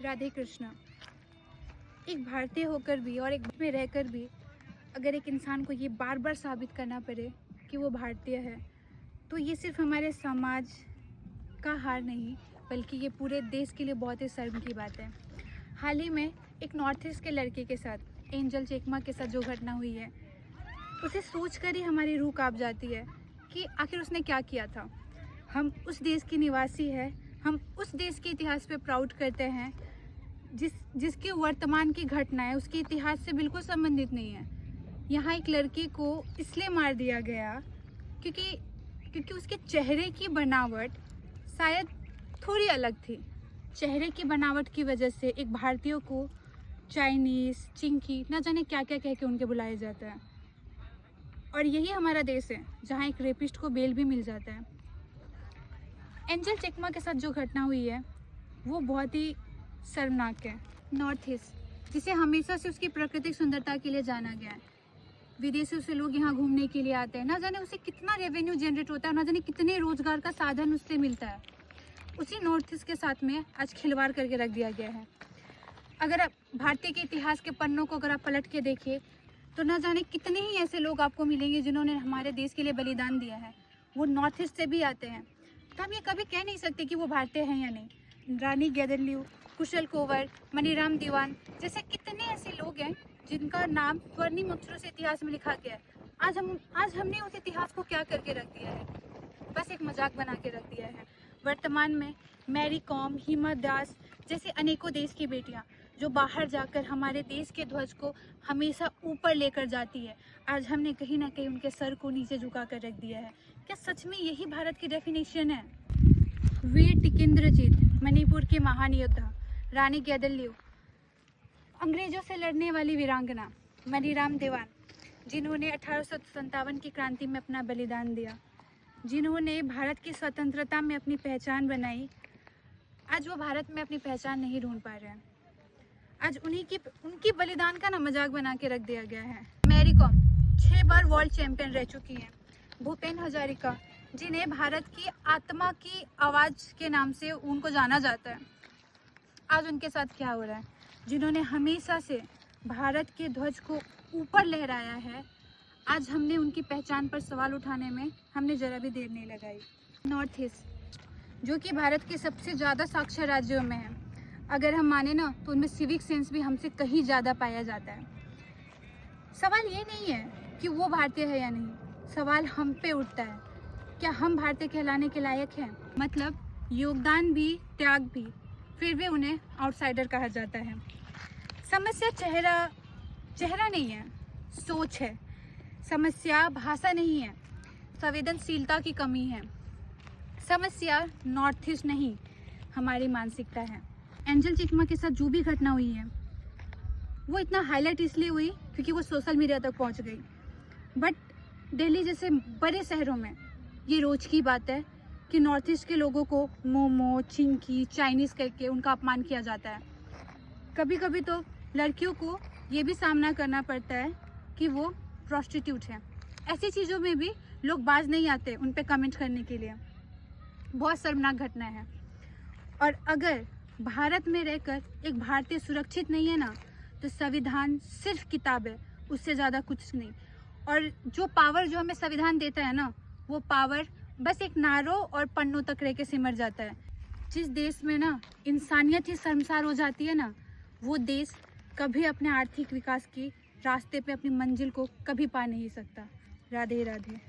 राधे कृष्ण। एक भारतीय होकर भी और एक में रहकर भी अगर एक इंसान को ये बार बार साबित करना पड़े कि वो भारतीय है, तो ये सिर्फ हमारे समाज का हार नहीं बल्कि ये पूरे देश के लिए बहुत ही शर्म की बात है। हाल ही में एक नॉर्थ ईस्ट के लड़के के साथ, एंजल चेकमा के साथ जो घटना हुई है, उसे सोचकर ही हमारी रूह कांप जाती है कि आखिर उसने क्या किया था। हम उस देश के निवासी हैं, हम उस देश के इतिहास पे प्राउड करते हैं जिसके वर्तमान की घटनाएं उसके इतिहास से बिल्कुल संबंधित नहीं है। यहाँ एक लड़की को इसलिए मार दिया गया क्योंकि उसके चेहरे की बनावट शायद थोड़ी अलग थी। चेहरे की बनावट की वजह से एक भारतीय को चाइनीज़, चिंकी, न जाने क्या क्या कह के उनके बुलाया जाता है। और यही हमारा देश है जहाँ एक रेपिस्ट को बेल भी मिल जाता है। एंजल चेकमा के साथ जो घटना हुई है वो बहुत ही शर्मनाक है। नॉर्थ ईस्ट, जिसे हमेशा से उसकी प्राकृतिक सुंदरता के लिए जाना गया है, विदेशों से लोग यहाँ घूमने के लिए आते हैं, ना जाने उसे कितना रेवेन्यू जनरेट होता है, ना जाने कितने रोजगार का साधन उससे मिलता है। उसी नॉर्थ ईस्ट के साथ में आज खिलवाड़ करके रख दिया गया है। अगर आप भारतीय के इतिहास के पन्नों को अगर आप पलट के देखिए तो ना जाने कितने ही ऐसे लोग आपको मिलेंगे जिन्होंने हमारे देश के लिए बलिदान दिया है। वो नॉर्थ ईस्ट से भी आते हैं, तो हम ये कभी कह नहीं सकते कि वो भारतीय हैं या नहीं। रानी गैदरलियू, कुशल कोवर, मनीराम दीवान जैसे कितने ऐसे लोग हैं जिनका नाम स्वर्णिम अक्षरों से इतिहास में लिखा गया है। आज हमने उस इतिहास को क्या करके रख दिया है, बस एक मजाक बना के रख दिया है। वर्तमान में मैरी कॉम, हिमा दास जैसे अनेकों देश की बेटियां जो बाहर जाकर हमारे देश के ध्वज को हमेशा ऊपर लेकर जाती है, आज हमने कहीं ना कहीं उनके सर को नीचे झुका कर रख दिया है। क्या सच में यही भारत की डेफिनेशन है? वीर टिकेंद्रजीत, मणिपुर के महान योद्धा, रानी गैदरलियू, अंग्रेजों से लड़ने वाली वीरांगना, मनीराम दीवान, जिन्होंने 1857 की क्रांति में अपना बलिदान दिया, जिन्होंने भारत की स्वतंत्रता में अपनी पहचान बनाई, आज वो भारत में अपनी पहचान नहीं ढूंढ पा रहे हैं। आज उनकी बलिदान का ना मजाक बना के रख दिया गया है। मैरी कॉम 6 बार वर्ल्ड चैंपियन रह चुकी हैं। भूपेन हजारिका, जिन्हें भारत की आत्मा की आवाज़ के नाम से उनको जाना जाता है, आज उनके साथ क्या हो रहा है? जिन्होंने हमेशा से भारत के ध्वज को ऊपर लहराया है, आज हमने उनकी पहचान पर सवाल उठाने में हमने ज़रा भी देर नहीं लगाई। नॉर्थ ईस्ट, जो कि भारत के सबसे ज़्यादा साक्षर राज्यों में है, अगर हम माने ना तो उनमें सिविक सेंस भी हमसे कहीं ज़्यादा पाया जाता है। सवाल ये नहीं है कि वो भारतीय है या नहीं, सवाल हम पे उठता है, क्या हम भारतीय कहलाने के लायक हैं? मतलब योगदान भी, त्याग भी, फिर भी उन्हें आउटसाइडर कहा जाता है। समस्या चेहरा नहीं है, सोच है। समस्या भाषा नहीं है, संवेदनशीलता की कमी है। समस्या नॉर्थ ईस्ट नहीं, हमारी मानसिकता है। एंजल चेकमा के साथ जो भी घटना हुई है वो इतना हाईलाइट इसलिए हुई क्योंकि वो सोशल मीडिया तक पहुंच गई, बट दिल्ली जैसे बड़े शहरों में ये रोज की बात है कि नॉर्थ ईस्ट के लोगों को मोमो, चिंकी, चाइनीज़ करके उनका अपमान किया जाता है। कभी कभी तो लड़कियों को ये भी सामना करना पड़ता है कि वो प्रोस्टिट्यूट हैं। ऐसी चीज़ों में भी लोग बाज नहीं आते उन पे कमेंट करने के लिए। बहुत शर्मनाक घटना है। और अगर भारत में रहकर एक भारतीय सुरक्षित नहीं है ना, तो संविधान सिर्फ किताब है, उससे ज़्यादा कुछ नहीं। और जो पावर जो हमें संविधान देता है ना, वो पावर बस एक नारों और पन्नों तक रह के सिमट जाता है। जिस देश में ना इंसानियत ही शर्मसार हो जाती है ना, वो देश कभी अपने आर्थिक विकास की रास्ते पे अपनी मंजिल को कभी पा नहीं सकता। राधे राधे।